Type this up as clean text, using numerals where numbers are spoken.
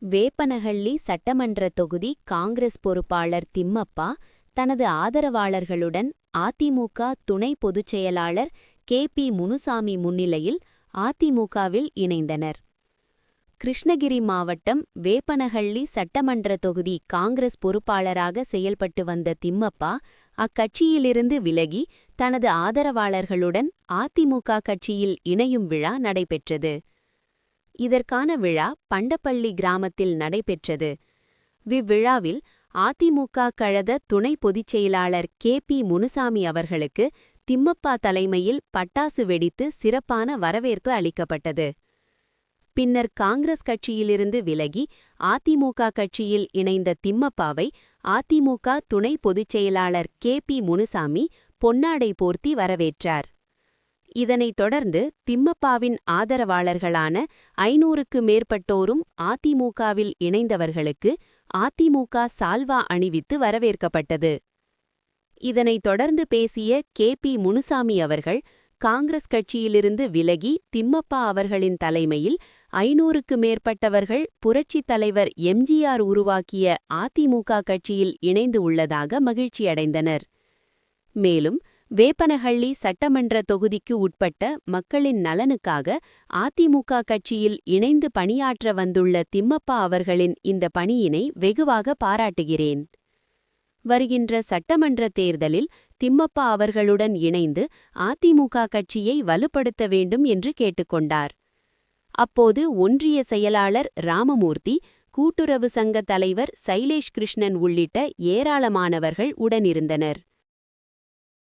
வேப்பனஹள்ளி சட்டமன்ற தொகுதி காங்கிரஸ் பொறுப்பாளர் திம்மப்பா தனது ஆதரவாளர்களுடன் அதிமுக துணை பொதுச் செயலாளர் கே.பி. முனுசாமி முன்னிலையில் அதிமுகவில் இணைந்தனர். கிருஷ்ணகிரி மாவட்டம் வேப்பனஹள்ளி சட்டமன்ற தொகுதி காங்கிரஸ் பொறுப்பாளராக செயல்பட்டு வந்த திம்மப்பா அக்கட்சியிலிருந்து விலகி தனது ஆதரவாளர்களுடன் அதிமுக கட்சியில் இணையும் விழா நடைபெற்றது. இதற்கான விழா பண்டப்பள்ளி கிராமத்தில் நடைபெற்றது. விவ்விழாவில் அதிமுக கழக துணை பொதுச் செயலாளர் கே.பி. முனுசாமி அவர்களுக்கு திம்மப்பா தலைமையில் பட்டாசு வெடித்து சிறப்பான வரவேற்பு அளிக்கப்பட்டது. பின்னர் காங்கிரஸ் கட்சியிலிருந்து விலகி அதிமுக கட்சியில் இணைந்த திம்மப்பாவை அதிமுக துணை பொதுச் செயலாளர் கே.பி. முனுசாமி பொன்னாடை போர்த்தி வரவேற்றார். இதனைத் தொடர்ந்து திம்மப்பாவின் ஆதரவாளர்களான 500க்கு மேற்பட்டோரும் அதிமுகவில் இணைந்தவர்களுக்கு அதிமுக சால்வா அணிவித்து வரவேற்கப்பட்டது. இதனைத் தொடர்ந்து பேசிய கே.பி. முனுசாமி அவர்கள் காங்கிரஸ் கட்சியிலிருந்து விலகி திம்மப்பா அவர்களின் தலைமையில் 500க்கு மேற்பட்டவர்கள் புரட்சித் தலைவர் எம்.ஜி.ஆர். உருவாக்கிய அதிமுக கட்சியில் இணைந்து உள்ளதாக மகிழ்ச்சியடைந்தனர். மேலும் வேப்பனஹள்ளி சட்டமன்ற தொகுதிக்கு உட்பட்ட மக்களின் நலனுக்காக அதிமுக கட்சியில் இணைந்து பணியாற்ற வந்துள்ள திம்மப்பா அவர்களின் இந்த பணியினை வெகுவாக பாராட்டுகிறேன். வருகின்ற சட்டமன்ற தேர்தலில் திம்மப்பா அவர்களுடன் இணைந்து அதிமுக கட்சியை வலுப்படுத்த வேண்டும் என்று கேட்டுக்கொண்டார். அப்போது ஒன்றிய செயலாளர் ராமமூர்த்தி, கூட்டுறவு சங்க தலைவர் சைலேஷ் கிருஷ்ணன் உள்ளிட்ட ஏராளமானவர்கள் உடனிருந்தனர்.